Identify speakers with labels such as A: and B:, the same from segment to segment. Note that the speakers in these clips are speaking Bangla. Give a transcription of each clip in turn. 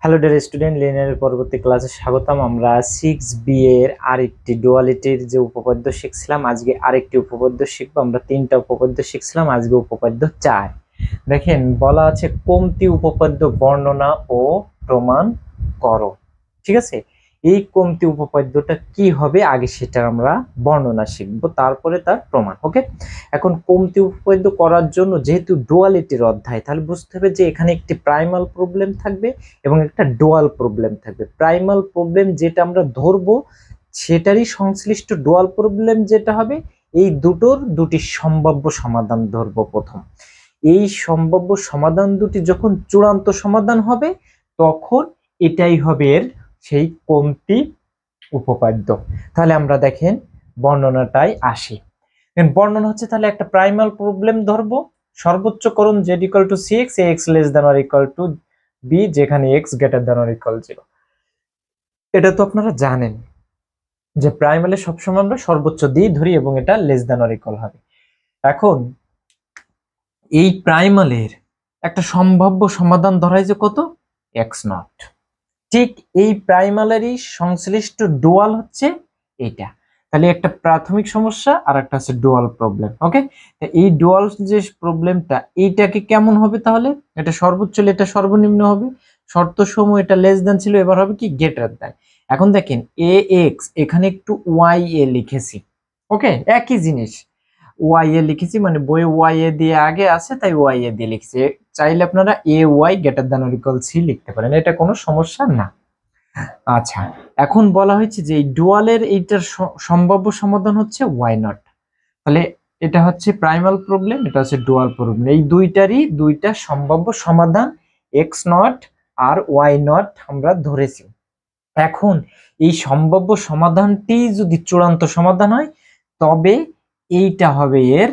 A: হ্যালো ডিয়ার স্টুডেন্ট, লিনিয়ারের পরবর্তী ক্লাসে স্বাগতম। আমরা 6b এর আরেকটি ডুয়ালিটির যে উপপাদ্য শিখছিলাম, আজকে আরেকটি উপপাদ্য শিখবো। আমরা 3টা উপপাদ্য শিখছিলাম, আজকে উপপাদ্য 4। দেখেন বলা আছে কমতি উপপাদ্য বর্ণনা ও প্রমাণ করো। ঠিক আছে, এই কমতি উপপাদ্যটা কি হবে আগে সেটা আমরা বর্ণনা শিখবো, তারপরে তার প্রমাণ। ওকে, এখন কমতি উপপাদ্য করার জন্য যেহেতু ডুয়ালিটির অধ্যায়, তাহলে বুঝতে হবে যে এখানে একটি প্রাইমাল প্রবলেম থাকবে এবং একটা ডুয়াল প্রবলেম থাকবে। প্রাইমাল প্রবলেম যেটা আমরা ধরবো সেটারই সংশ্লিষ্ট ডুয়াল প্রবলেম যেটা হবে, এই দুটোর দুটি সম্ভাব্য সমাধান ধরবো প্রথম। এই সম্ভাব্য সমাধান দুটি যখন চূড়ান্ত সমাধান হবে তখন এটাই হবে এর সেই কমতি উপপাদ্য। তাহলে আমরা দেখেন বর্ণনাটাই আসি। বর্ণনা হচ্ছে তাহলে একটা প্রাইমাল প্রবলেম ধরবো, সর্বোচ্চ করণ z = cx, ax < b, যেখানে x > 0। এটা তো আপনারা জানেন যে প্রাইমালে সবসময় আমরা সর্বোচ্চ দিয়ে ধরি এবং এটা <= হবে। এখন এই প্রাইমালের একটা সম্ভাব্য সমাধান ধরাই যে কত, x0। ঠিক এই প্রাইমালেরই সংশ্লিষ্ট ডুয়াল হচ্ছে এটা। তাহলে একটা প্রাথমিক সমস্যা আর একটা আছে ডুয়াল প্রবলেম। ওকে, এই ডুয়াল যে প্রবলেমটা, এইটাকে কেমন হবে তাহলে? এটা সর্বোচ্চ হলে এটা সর্বনিম্ন হবে, শর্ত সমূহ এটা লেস দ্যান ছিল, এবার হবে কি গ্রেটার দ্যান। এখন দেখেন ax, এখানে একটু ya লিখেছি। ওকে, একই জিনিস ya লিখেছি, মানে বইয়ে ya দিয়ে আগে আছে তাই ya দিয়ে লিখছি। চাইলে আপনারা ay > c লিখতে পারেন, এটা কোনো সমস্যা না। আচ্ছা, এখন বলা হয়েছে যে এই ডুয়ালের এইটার সম্ভাব্য সমাধান হচ্ছে y0। তাহলে এটা হচ্ছে প্রাইমাল প্রবলেম, এটা হচ্ছে ডুয়াল প্রবলেম। এই দুইটারই দুইটা সম্ভাব্য সমাধান x0 আর y0 আমরা ধরেছি। এখন এই সম্ভাব্য সমাধানটি যদি চূড়ান্ত সমাধান হয় তবে এইটা হবে এর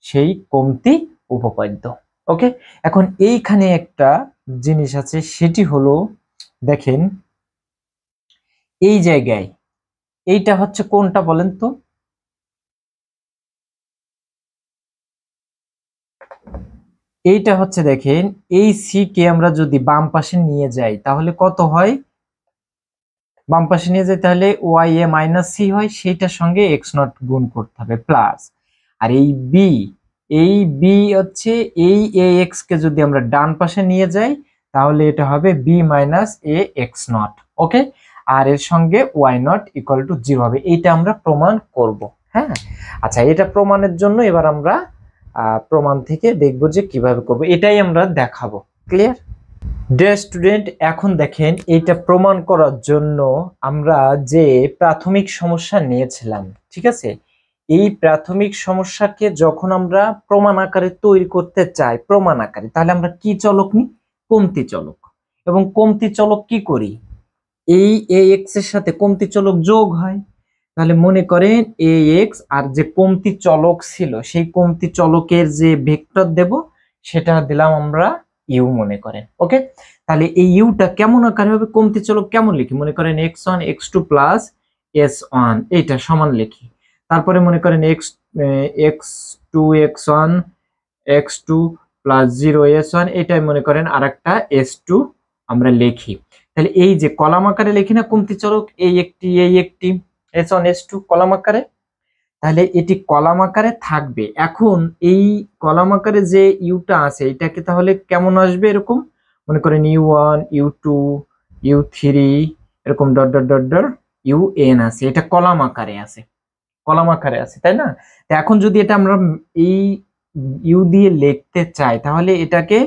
A: সেই কমতি উপপাদ্য। ওকে, এখন এইখানে একটা জিনিস আছে, সেটি হলো দেখেন এই জায়গায় এইটা হচ্ছে কোনটা বলেন তো? এইটা হচ্ছে দেখেন এই সি কে আমরা যদি বাম পাশে নিয়ে যাই তাহলে কত হয়? বাম পাশে নিয়ে যাই তাহলে ya - c হয়, সেইটার সঙ্গে x0 গুণ করতে হবে প্লাস। আর এই বি হচ্ছে এই ax কে যদি আমরা ডান পাশে নিয়ে যাই তাহলে এটা হবে b - ax0। ওকে, আর এর সঙ্গে y0 = 0 হবে। এইটা আমরা প্রমাণ করব। হ্যাঁ, আচ্ছা, এটা প্রমাণের জন্য এবার আমরা প্রমাণ থেকে দেখবো যে কিভাবে করব, এটাই আমরা দেখাবো। Clear dear student? এখন দেখেন এইটা প্রমাণ করার জন্য আমরা যে প্রাথমিক সমস্যা নিয়েছিলাম, ঠিক আছে, এই প্রাথমিক সমস্যাকে যখন আমরা প্রমাণ আকারে তৈরি করতে চাই প্রমাণ আকারে, তাহলে আমরা কি চলক নিই? কমতি চলক। এবং কমতি চলক কি করি? এই ax এর সাথে কমতি চলক যোগ হয়। তাহলে মনে করেন ax আর যে কমতি চলক ছিল সেই কমতি চলকের যে ভেক্টর দেব সেটা দিলাম আমরা u মনে করেন। ওকে, তাহলে এই ইউটা কেমন আকারে হবে? কমতি চলক কেমন লিখি? মনে করেন x1 x2 প্লাস s1, এইটা সমান লিখি। তারপরে মনে করেন x2 x1 x2 plus 0 s1, এটাই মনে করেন আরেকটা s2 আমরা লিখি। তাহলে এই যে কলাম আকারে লিখি না কমতি চলক, এই একটি s1 s2 কলাম আকারে, তাহলে এটি কলাম আকারে থাকবে। এখন এই কলাম আকারে যে ইউটা আছে এটাকে তাহলে কেমন আসবে? এরকম মনে করেন u1 u2 u3 এরকম dot dot dot dot un আছে, এটা কলাম আকারে আছে, কলাম আকারে আছে, তাই না? তো এখন যদি এটা আমরা এই ইউ দিয়ে লিখতে চাই তাহলে এটাকে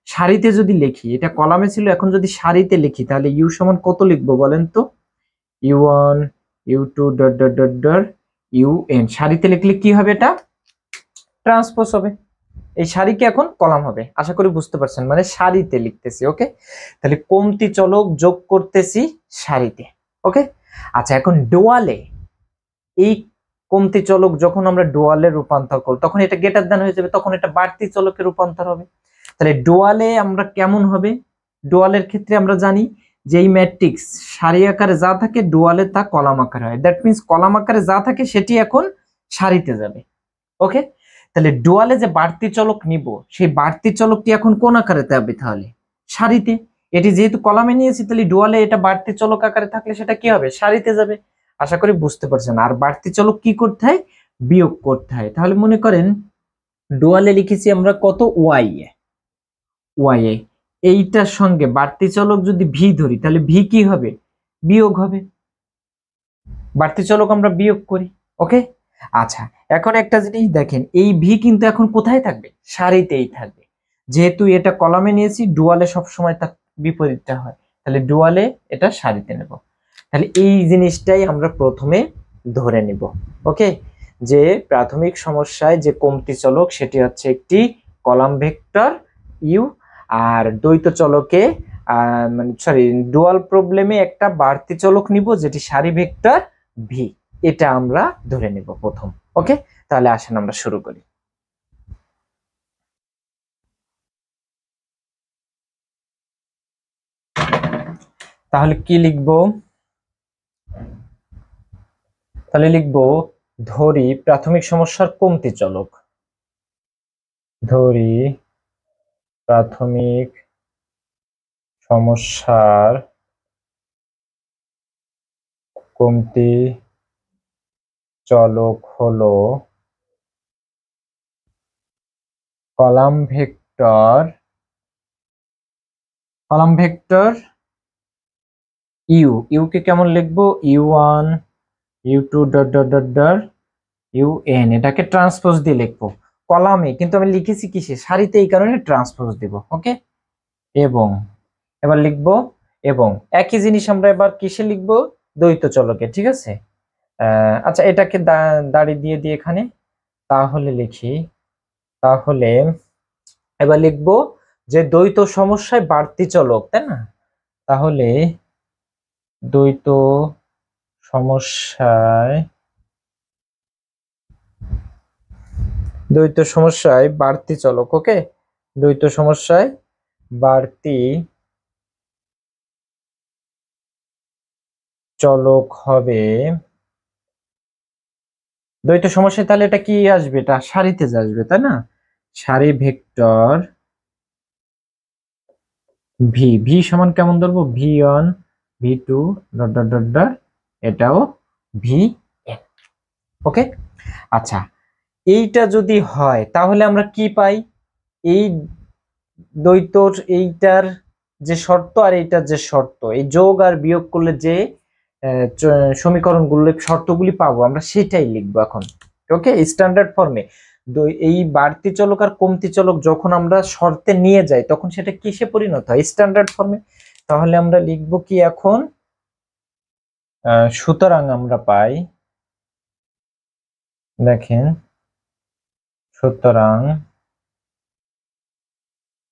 A: সারিতে যদি লিখি, এটা কলামে ছিল, এখন যদি সারিতে লিখি তাহলে ইউ সমান কত লিখবো বলেন তো? u1 u2 dot dot dot dot un। সারিতে লিখলে কি হবে? এটা ট্রান্সপোজ হবে, এই সারিকে এখন কলাম হবে। আশা করি বুঝতে পারছেন, মানে সারিতে লিখতেছি। ওকে, তাহলে কমতি চলক যোগ করতেছি সারিতে। ওকে, আচ্ছা, এখন ডুয়ালে এই কমতি চলক যখন আমরা ডুয়ালে রূপান্তর করব তখন এটা গ্রেটার দ্যান হয়ে যাবে, তখন এটা বাড়তি চলকে রূপান্তর হবে। তাহলে ডুয়ালে আমরা কেমন হবে? ডুয়ালের ক্ষেত্রে আমরা জানি যে এই ম্যাট্রিক্স সারি আকারে যা থাকে ডুয়ালে তা কলাম আকারে হয়। দ্যাট মিন্স কলাম আকারে যা থাকে সেটি এখন সারিতে যাবে। ওকে, তাহলে ডুয়ালে যে বাড়তি চলক নিব সেই বাড়তি চলকটি এখন কোন আকারে যাবে? তাহলে সারিতে। এটি যেহেতু কলামে নিয়েছি তাহলে ডুয়ালে এটা বাড়তি চলক আকারে থাকলে সেটা কি হবে, সারিতে যাবে। আশা করি বুঝতে পারছেন। আর বাড়তি চলক কি করতে হয়, বিয়োগ করতে হয়। তাহলে মনে করেন ডুয়ালে লিখেছি আমরা কত, ওয়াই এ, এইটার সঙ্গে বাড়তি চলক যদি ভি ধরি তাহলে ভি কি হবে, বিয়োগ হবে। বাড়তি চলক আমরা বিয়োগ করি। ওকে, আচ্ছা এখন একটা জিনিস দেখেন, এই ভি কিন্তু এখন কোথায় থাকবে, সারিতেই থাকবে। যেহেতু এটা কলামে নিয়েছি, ডুয়ালে সবসময় তার বিপরীতটা হয়, তাহলে ডুয়ালে এটা সারিতে নেব। তাহলে এই জিনিসটাই আমরা প্রথমে ধরে নিব। ওকে, যে প্রাথমিক সমস্যায় যে কমতি চলক সেটি হচ্ছে একটি কলাম ভেক্টর ইউ, আর দ্বৈত চলকে মানে সরি ডুয়াল প্রবলেমে একটা বাড়তি চলক নিব যেটি সারি ভেক্টর ভি, এটা আমরা ধরে নিব প্রথম। ওকে, তাহলে আসেন আমরা শুরু করি। তাহলে কি লিখবো, তাহলে লিখবো ধরি প্রাথমিক সমস্যার কমতি চলক, ধরি প্রাথমিক সমস্যার কমতি চলক হলো column vector, column vector U, U কে কেমন লিখবো, U one U two dot dot dot dot U N, এটাকে ট্রান্সপোজ দিয়ে লিখবো। কলামে কিন্তু আমি লিখেছি কিসে, সারিতে, এই কারণে ট্রান্সপোজ দিব। ওকে, এবং এবার লিখবো, এবং একই জিনিস আমরা এবার কিসে লিখবো, দ্বৈত চলকে। ঠিক আছে, আচ্ছা এটাকে দাড়ি দিয়ে দিয়ে এখানে, তাহলে লিখি, তাহলে এবার লিখবো যে দ্বৈত সমস্যায় বাড়তি চলক, তাই না, তাহলে দ্বৈত সমস্যায়, দ্বৈত সমস্যায় বাড়তি চলক। ওকে, দ্বৈত সমস্যায় বাড়তি চলক হবে, দ্বৈত সমস্যায় তাহলে এটা কি আসবে, এটা সারিতে আসবে, তাই না, সারি ভেক্টর ভি, ভি সমান কেমন ধরবো, V1 ভি2 dot dot dot dot, এটাও ভি এন। ওকে, আচ্ছা এইটা যদি হয় তাহলে আমরা কি পাই, এই দ্বৈতর এইটার যে শর্ত আর এইটার যে শর্ত, এই যোগ আর বিয়োগ করলে যে সমীকরণগুলো শর্তগুলি পাবো আমরা সেটাই লিখবো এখন। ওকে, স্ট্যান্ডার্ড ফর্মে এই বাড়তি চলক আর কমতি চলক যখন আমরা শর্তে নিয়ে যাই তখন সেটা কিসে পরিণত হয়, স্ট্যান্ডার্ড ফর্মে। তাহলে আমরা লিখবো কি এখন, সুতরাং আমরা পাই, দেখেন সুতরাং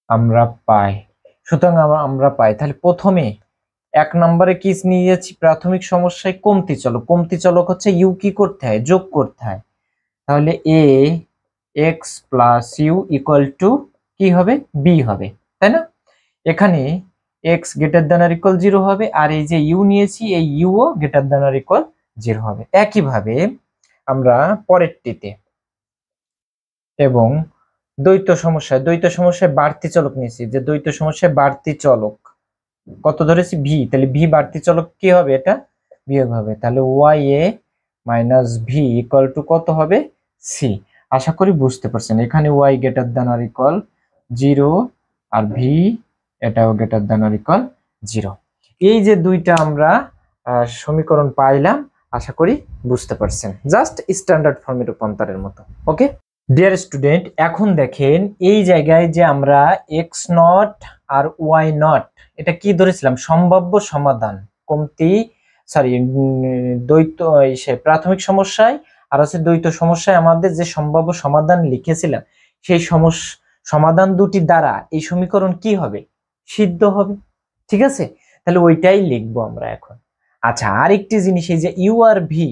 A: আমরা পাই, সুতরাং আমরা পাই, তাহলে প্রথমে এক নম্বরে কি নিয়েছি, প্রাথমিক সমস্যায় কমতি চলক, কমতি চলক হচ্ছে ইউ কি করতে হয়, যোগ করতে হয়। তাহলে A X plus U equal to কি হবে, বি হবে, তাই না। এখানে এক্স গ্রেটার দ্যান আর ইকুয়াল 0 হবে, আর এই যে ইউ নিয়েছি এই ইউ ও গ্রেটার দ্যান আর ইকুয়াল 0 হবে। একইভাবে আমরা পরেরটিতে, এবং দ্বৈত সমস্যায়, দ্বৈত সমস্যায় বাড়তি চলক নিয়েছি, যে দ্বৈত সমস্যায় বাড়তি চলক কত ধরেছি, ভি, তাহলে ভি বাড়তি চলক কি হবে, এটা বিয়োগ হবে, তাহলে y a minus v equal to কত হবে, সি। আশা করি বুঝতে পারছেন, এখানে ওয়াই গ্রেটার দ্যান আর ইকুয়াল 0 আর ভি এটাও গ্রেটার দ্যান আর ইকুয়াল 0। এই যে দুইটা আমরা সমীকরণ পাইলাম, আশা করি বুঝতে পারছেন, জাস্ট স্ট্যান্ডার্ড ফর্মে রূপান্তরের মতো। ওকে ডিয়ার স্টুডেন্ট, এখন দেখেন এই জায়গায় যে আমরা এক্স নট আর ওয়াই নট এটা কি ধরেছিলাম, সম্ভাব্য সমাধান, কমতি সরি দ্বৈত প্রাথমিক সমস্যায় আর হচ্ছে দ্বৈত সমস্যায় আমাদের যে সম্ভাব্য সমাধান লিখেছিলাম, সেই সমাধান দুটি দ্বারা এই সমীকরণ কি হবে, সিদ্ধ হবে। ঠিক আছে, তাহলে ওইটাই লিখবো আমরা এখন। আচ্ছা আরেকটি জিনিস, এই যে ইউ আর ভি,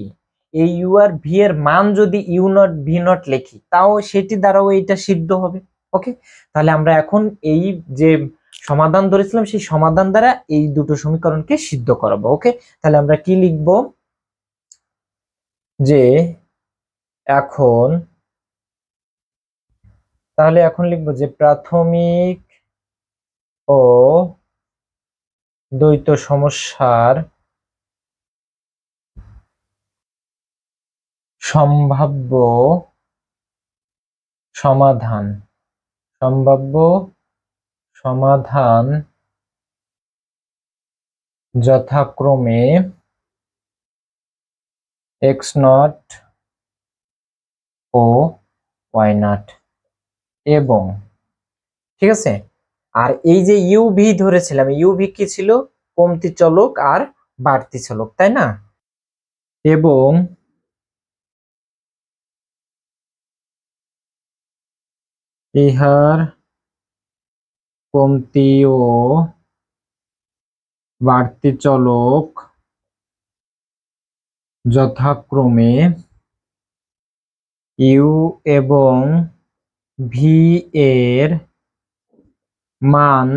A: এই ইউ আর ভি এর মান যদি ইউ নট ভি নট লিখি তাও সেটি দ্বারাও এইটা সিদ্ধ হবে। ওকে, তাহলে আমরা এখন এই যে সমাধান ধরেছিলাম সেই সমাধান দ্বারা এই দুটো সমীকরণকে সিদ্ধ করাবো। ওকে, তাহলে আমরা কি লিখবো, যে এখন, তাহলে এখন লিখবো যে প্রাথমিক ও দ্বৈত সমস্যার সম্ভাব্য সমাধান যথাক্রমে x নট ও y নট এবং, ঠিক আছে। আর এই যে ইউভি ধরেছিলাম, ইউভি কি ছিল? কমতি চলক আর বাড়তি চলক, তাই না? এবং ইহার কমতি ও বাড়তি চলক যথাক্রমে ইউ এবং ভি এর মান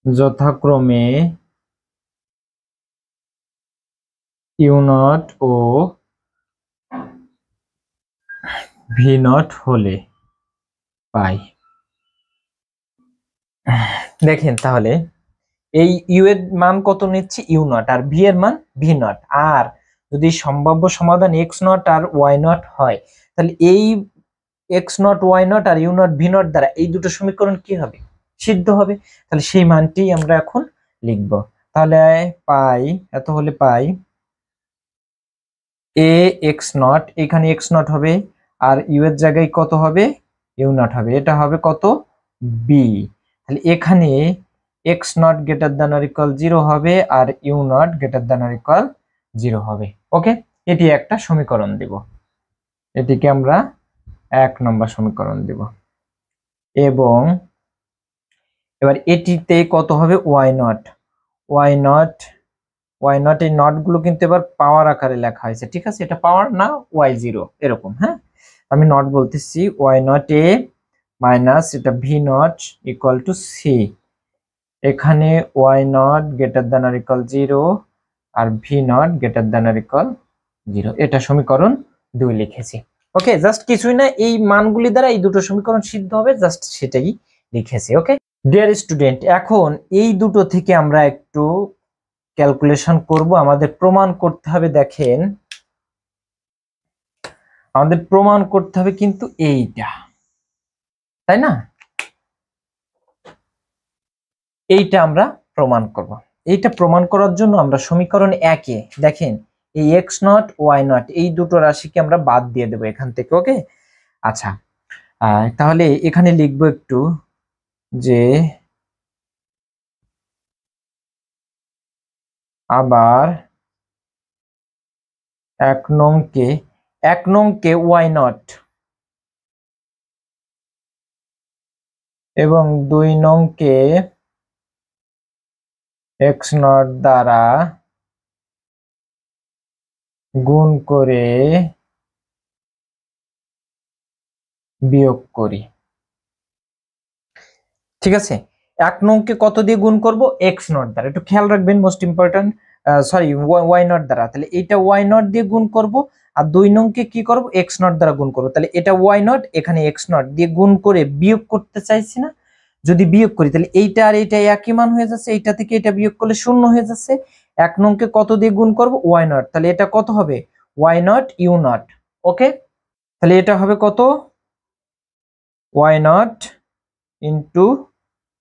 A: যথাক্রমে ইউ নট ও ভি নট হলে পাই। দেখেন তাহলে এই ইউ এর মান কত নিচ্ছি? ইউ নট, আর ভি এর মান ভি নট। আর যদি সম্ভাব্য সমাধান এক্স নট আর ওয়াই নট হয়, তাহলে এই এক্স নট ওয়াই নট আর ইউ নট ভি নট দ্বারা এই দুটো সমীকরণ কি হবে? সিদ্ধ হবে। তাহলে সেই মানটি আমরা এখন লিখব। তাহলে পাই, এত হলে পাই এ এক্স নট, এখানে এক্স নট হবে, আর ইউ এর জায়গায় কত হবে? ইউ নট হবে। এটা হবে কত? বি। তাহলে এখানে x naught greater than or equal 0 হবে, আর u naught greater than or equal 0 হবে। ওকে, এটি একটা সমীকরণ দিব, এটিকে আমরা 1 নম্বর সমীকরণ দিব। এবং এবার এটিতে কত হবে? Y naught, y naught, y naught, এই নট গুলো কিন্তু এবার পাওয়ার আকারে লেখা হয়েছে, ঠিক আছে? এটা পাওয়ার না, ওয়াই জিরো এরকম। হ্যাঁ, আমি নট বলতেছি, ওয়াই নট এ মাইনাস এটা V not equal to C. এখানে Y nought greater than or equal 0 আর V nought greater than or equal 0। এটা সমীকরণ 2 লিখেছি। ওকে, জাস্ট কিছুই না, এই মানগুলি দ্বারা এই দুটো সমীকরণ সিদ্ধ হবে, জাস্ট সেটাই লিখেছি। ওকে ডিয়ার স্টুডেন্ট, এখন এই দুটো থেকে আমরা একটু ক্যালকুলেশন করব। আমাদের প্রমাণ করতে হবে, দেখেন আমাদের প্রমাণ করতে হবে কিন্তু এইটা, তাই না? এইটা আমরা প্রমাণ করব। এইটা প্রমাণ করার জন্য আমরা সমীকরণ 1 এ দেখেন এই এক্স নট ওয়াই নট এই দুটো রাশিকে আমরা বাদ দিয়ে দেবো এখান থেকে। ওকে, আচ্ছা, তাহলে এখানে লিখবো একটু যে আবার 1 নংকে ওয়াই নট এবং 2 নংকে এক্স নট দ্বারা গুণ করে বিয়োগ করি, ঠিক আছে? 1 নংকে কত দিয়ে গুণ করব? এক্স নট দ্বারা, একটু খেয়াল রাখবেন, most important, sorry y naught দ্বারা। তাহলে এটা ওয়াই নট দিয়ে গুণ করব, আর 2 নংকে কি করব? এক্স নট দ্বারা গুণ করব। তাহলে এটা ওয়াই নট, এখানে এক্স নট দিয়ে গুণ করে বিয়োগ করতে চাইছি না? যদি বিয়োগ করি তাহলে এইটা আর এইটা একই মান হয়ে যাচ্ছে, এইটা থেকে এটা বিয়োগ করলে 0 হয়ে যাচ্ছে। 1 নংকে কত দিয়ে গুণ করব? Y nought. তাহলে এটা কত হবে? Y nought you nought. Okay, তাহলে এটা হবে কত? Y nought into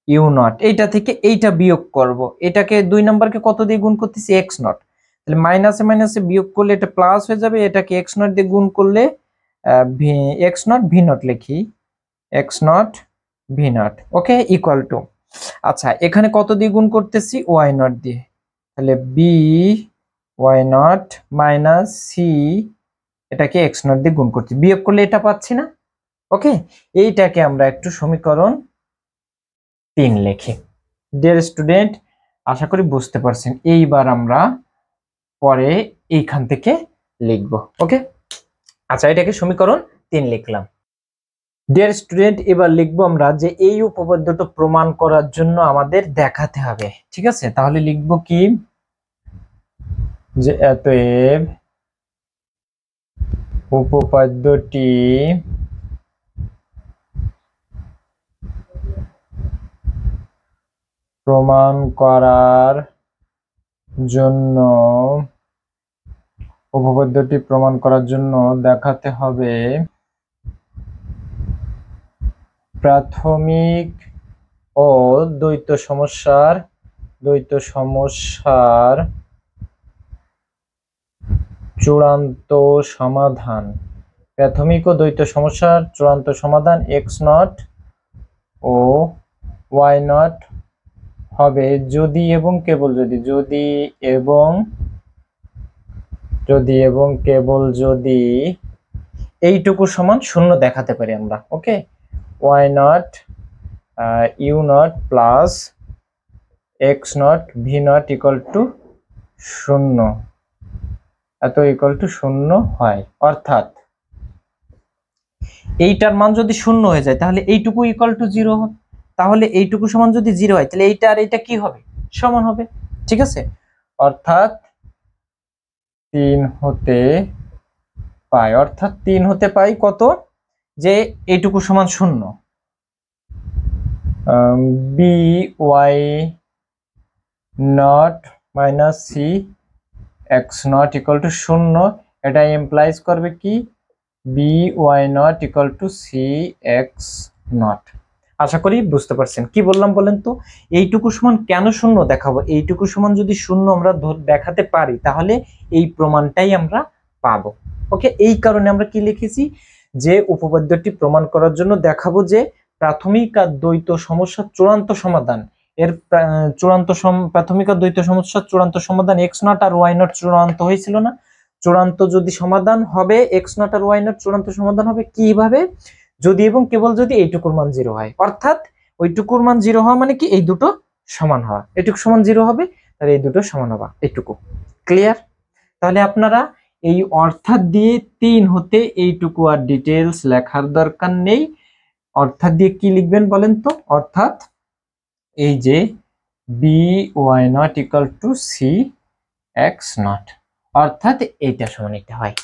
A: U nought. এইটা থেকে এইটা বিয়োগ করব, এটাকে 2 নাম্বারকে কত দিয়ে গুণ করতেছি? X not. তাহলে মাইনাসে মাইনাসে বিয়োগ করলে এটা প্লাস হয়ে যাবে, এটাকে এক্স নট দিয়ে গুণ করলে এক্স নট ভি নট লিখি, x naught v not. Okay, equal to, আচ্ছা এখানে কত দিয়ে গুণ করতেছি? ওয়াই নট দিয়ে। তাহলে b y naught minus c, এটাকে এক্স নট দিয়ে গুণ করছি, বিয়োগ করলে এটা পাচ্ছি না? ওকে, এইটাকে আমরা একটু সমীকরণ 3 লিখি। ডিয়ার স্টুডেন্ট, আশা করি বুঝতে পারছেন। এইবার আমরা পরে এইখান থেকে লিখব। ওকে, আচ্ছা এটাকে সমীকরণ 3 লিখলাম। ডিয়ার স্টুডেন্ট, এবার লিখবো আমরা যে এই উপপাদ্যটা প্রমাণ করার জন্য আমাদের দেখাতে হবে, ঠিক আছে? তাহলে লিখবো কি, যে অতএব উপপাদ্যটি প্রমাণ করার জন্য উপপাদ্যটি প্রমাণ করার জন্য দেখাতে হবে প্রাথমিক ও দ্বৈত সমস্যার চূড়ান্ত সমাধান। প্রাথমিক ও দ্বৈত সমস্যার চূড়ান্ত সমাধান x নট ও y নট হবে যদি এবং কেবল যদি এইটুকু সমান শূন্য দেখাতে পারি আমরা। ওকে, y not u not plus x naught v naught equal to 0, এত ইকুয়াল টু 0 হয়। অর্থাৎ এইটার মান যদি 0 হয়ে যায় তাহলে এইটুকু ইকুয়াল টু 0 হবে। তাহলে এইটুকু সমান যদি 0 হয় তাহলে এইটা আর এইটা কি হবে? সমান হবে। ঠিক আছে, অর্থাৎ 3 হতে পাই কত? যে এইটুকু সমান 0, by nought minus C x not equal to 0। এটা ইমপ্লাইজ করবে কি by not equal to C x nought. আশা করি বুঝতে পারছেন। কি বললাম বলেন তো? এইটুকু সমান কেন 0 দেখাবো? এইটুকু সমান যদি 0 আমরা দেখাতে পারি তাহলে এই প্রমাণটাই আমরা পাবো। ওকে, এই কারণে আমরা কি লিখেছি যে উপপাদ্যটি প্রমাণ করার জন্য দেখাবো যে প্রাথমিক আর দ্বৈত সমস্যার চূড়ান্ত সমাধান। এর প্রাথমিক আর দ্বৈত সমস্যার চূড়ান্ত সমাধান x নট আর y নট চূড়ান্ত হয়েছিল না? চূড়ান্ত যদি সমাধান হবে x নট আর y নট চূড়ান্ত সমাধান হবে কিভাবে? যদি এবং কেবল যদি এইটুকুর মান 0 হয়। অর্থাৎ ওইটুকুর মান 0 হওয়া মানে কি এই দুটো সমান হওয়া। এইটুকু সমান 0 হবে তাহলে এই দুটো সমান হওয়া। এইটুকু ক্লিয়ার? তাহলে আপনারা এই অর্থাৎ দিয়ে 3 হতে এইটুকু আর ডিটেইলস লেখার দরকার নেই। অর্থাৎ দিয়ে কি লিখবেন বলেন তো? অর্থাৎ এই যে by not equal to C x naught, অর্থাৎ এইটা সমান এটা হয়।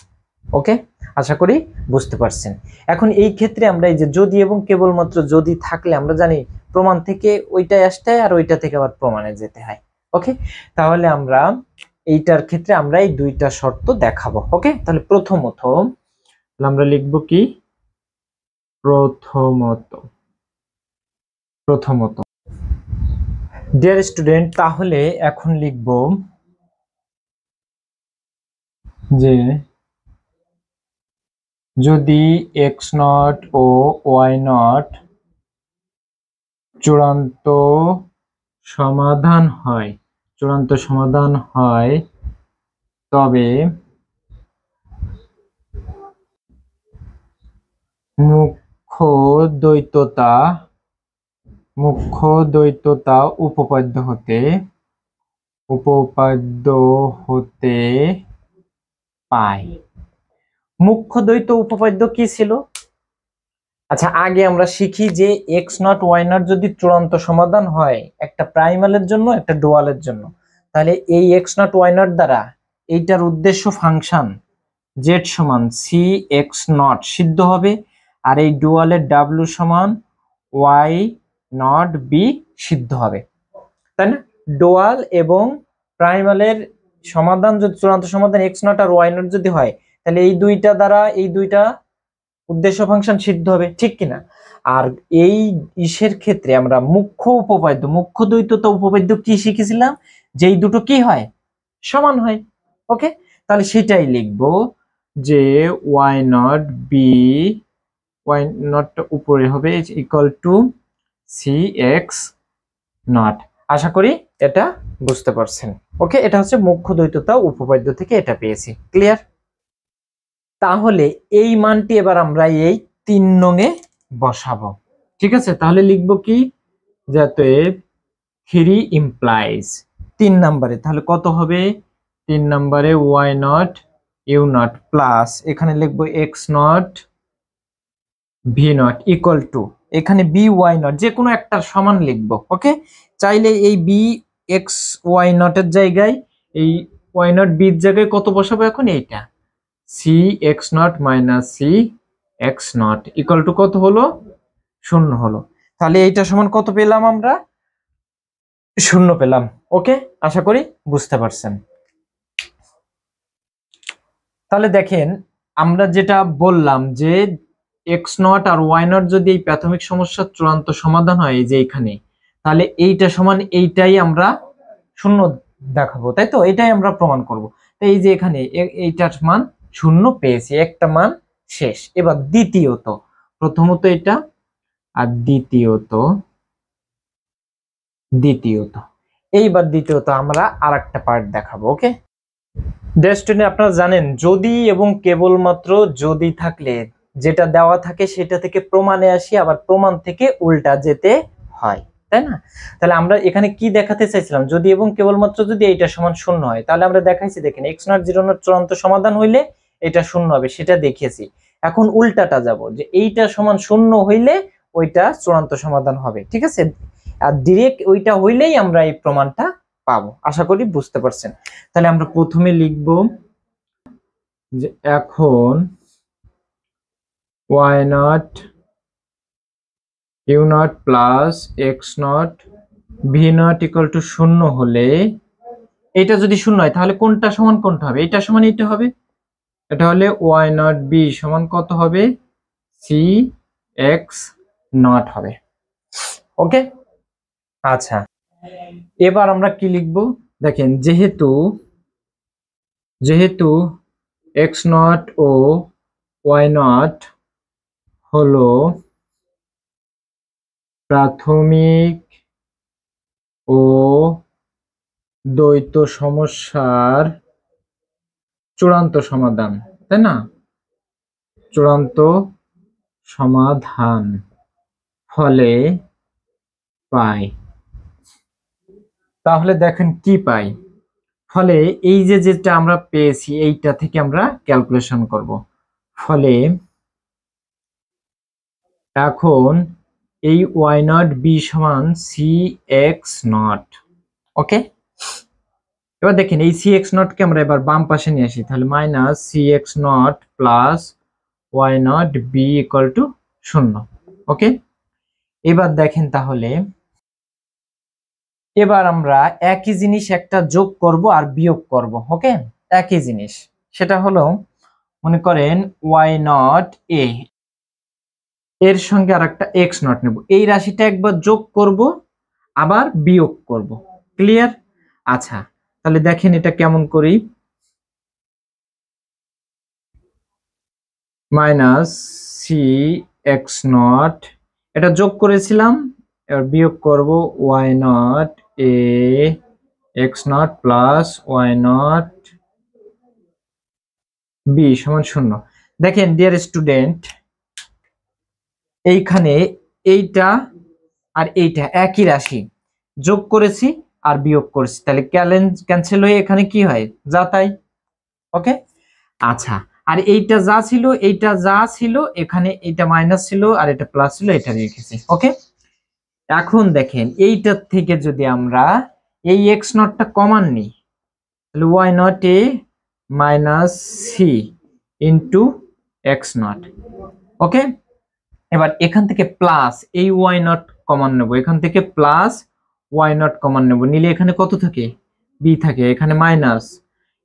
A: ওকে, আশা করি বুঝতে পারছেন। এখন এই ক্ষেত্রে আমরা এই যে যদি এবং কেবলমাত্র যদি থাকলে আমরা জানি প্রমাণ থেকে ওইটাই আসতে হয় আর ওইটা থেকে আবার প্রমাণে যেতে হয়। ওকে, তাহলে আমরা এইটার ক্ষেত্রে আমরা এই দুইটা শর্ত দেখাবো। ওকে, তাহলে প্রথমত আমরা লিখব কি? প্রথমত ডিয়ার স্টুডেন্ট, তাহলে এখন লিখব যে যদি x নট ও y নট চূড়ান্ত সমাধান হয় তবে মুখ্য দ্বৈততা উপপাদ্য হতে পায়। মুখ্য দ্বৈত উপপাদ্য কি ছিল? আচ্ছা, আগে আমরা শিখি যে x নট y নট যদি চূড়ান্ত সমাধান হয় একটা প্রাইমালের জন্য একটা ডুয়ালের জন্য, তাহলে এই x নট y নট দ্বারা এইটার উদ্দেশ্য ফাংশন z সমান সি এক্স নট সিদ্ধ হবে, আর এই ডুয়ালের w সমান y নট বি সিদ্ধ হবে, তাই না? ডুয়াল এবং প্রাইমালের সমাধান যদি চূড়ান্ত সমাধান x নট আর y নট যদি হয় তাহলে এই দুইটা দ্বারা এই দুইটা উদ্দেশ্য ফাংশন সিদ্ধ হবে, ঠিক কিনা? আর এই ইসের ক্ষেত্রে আমরা মুখ্য দ্বৈততা উপপাদ্য কি শিখেছিলাম? যেই দুটো কি হয়? সমান হয়। ওকে, তাহলে সেটাই লিখবো যে y নট উপরে হবে equal to C x nought. আশা করি এটা বুঝতে পারছেন। ওকে, এটা হচ্ছে মুখ্য দ্বৈততা উপপাদ্য থেকে এটা পেয়েছি। ক্লিয়ার? তাহলে এই মানটি এবার আমরা এই 3 নংয়ে বসাবো। ঠিক আছে, তাহলে লিখবো কি? যাতে 3 ইমপ্লাইজ 3 নম্বরে, তাহলে কত হবে? 3 নম্বরে y naught you naught plus এখানে লিখবো x naught v naught equal to এখানে by নট যে কোনো একটা সমান লিখবো। ওকে, চাইলে এই b x y নটের জায়গায় এই y নট b এর জায়গায় কত বসাবো? এখন এইটা c x naught minus C x not equal to কত হলো? 0 হলো। তাহলে এইটা সমান কত পেলাম আমরা? শূন্য পেলাম। ওকে, আশা করি বুঝতে পারছেন। তাহলে দেখেন আমরা যেটা বললাম যে এক্স নট আর ওয়াই নট যদি এই প্রাথমিক সমস্যার চূড়ান্ত সমাধান হয় যে এখানে, তাহলে এইটা সমান এইটাই আমরা শূন্য দেখাবো, তাই তো? এটাই আমরা প্রমাণ করব। তো এই যে এখানে এইটার মান শূন্য পেয়েছি, একটা মান শেষ। এবার দ্বিতীয়ত, প্রথমত এটা আর দ্বিতীয়ত এইবার দ্বিতীয়ত আমরা আর একটা পার্ট দেখাবো। ওকে, ডেস্টিনি আপনারা জানেন যদি এবং কেবলমাত্র যদি থাকলে যেটা দেওয়া থাকে সেটা থেকে প্রমাণে আসি, আবার প্রমাণ থেকে উল্টা যেতে হয়, তাই না? তাহলে আমরা এখানে কি দেখাতে চাইছিলাম, যদি এবং কেবলমাত্র যদি এইটা সমান শূন্য হয়, তাহলে আমরা দেখাইছি দেখেন এক্স নট জিরো নট চূড়ান্ত সমাধান হইলে এটা শূন্য হবে, সেটা দেখিয়েছি। এখন উল্টাটা যাব, যে এইটা সমান শূন্য হইলে ওইটা চূড়ান্ত সমাধান হবে, ঠিক আছে? আর ডিরেক্ট ওইটা হইলেই আমরা এই প্রমাণটা পাবো। আশা করি বুঝতে পারছেন। তাহলে আমরা প্রথমে লিখব যে এখন y naught you naught plus x naught v not equal to শূন্য হলে, এটা যদি শূন্য হয় তাহলে কোনটা সমান কোনটা হবে? এটা সমান এটা হবে। এটা হলে y নট বি সমান কত হবে? সি এক্স নট হবে। ওকে, আচ্ছা এবার আমরা কি লিখবো দেখেন, যেহেতু এক্স নট ও ওয়াই নট হলো প্রাথমিক ও দ্বৈত সমস্যার চূড়ান্ত সমাধান, তাই না? চূড়ান্ত সমাধান ফলে পাই। তাহলে দেখেন কি পাই, ফলে এই যে যেটা আমরা পেয়েছি এইটা থেকে আমরা ক্যালকুলেশন করব। ফলে এখন এই ওয়াই নট বি সমান সি এক্স নট। ওকে, এবার দেখেন এই সি এক্স নট কে আমরা এবার বাম পাশে নিয়ে আসি, তাহলে minus C x naught plus y naught b equal to শূন্য। ওকে, এবার দেখেন তাহলে এবার আমরা একই জিনিস একটা যোগ করব আর বিয়োগ করব। ওকে, একই জিনিস, সেটা হলো মনে করেন ওয়াই নট এ এর সঙ্গে আর একটা এক্স নট নেব, এই রাশিটা একবার যোগ করব আবার বিয়োগ করব। ক্লিয়ার? আচ্ছা তাহলে দেখেন এটা কেমন করি, মাইনাস সি এক্স নট এটা যোগ করেছিলাম, এবার বিয়োগ করব why not a x naught plus y naught b সমান শূন্য। দেখেন ডিয়ার স্টুডেন্ট, এইখানে এইটা আর এইটা একই রাশি, যোগ করেছি আর বিয়োগ করেছি, তাহলে ক্যান্সেল হয়ে এখানে কি হয়, যা তাই। ওকে, আচ্ছা আর এইটা যা ছিল এইটা যা ছিল, এখানে এইটা মাইনাস ছিল আর এটা প্লাস ছিল, এটা রেখেছি। ওকে, এখন দেখেন এইটার থেকে যদি আমরা এই এক্স নটটা কমান নিই, তাহলে Y not A minus C into X nought. Okay, এবার এখান থেকে প্লাস এই ওয়াই নট কমান নেব, এখান থেকে প্লাস ওয়াই নট কমান নেব, নিলে এখানে কত থাকে, বি থাকে, এখানে মাইনাস,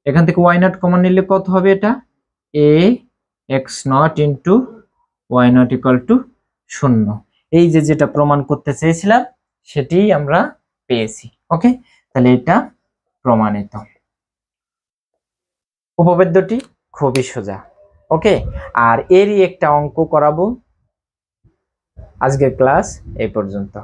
A: এখান থেকে ওয়াই নট কমান নিলে কত হবে, এটা A x nought into Y nought equal to শূন্য। এই যে যেটা প্রমাণ করতে চেয়েছিলাম সেটি আমরা পেয়েছি। ওকে, তাহলে এটা প্রমাণিত। উপপাদ্যটি খুবই সোজা। ওকে, আর এরই একটা অঙ্ক করাবো। আজকের ক্লাস এই পর্যন্ত।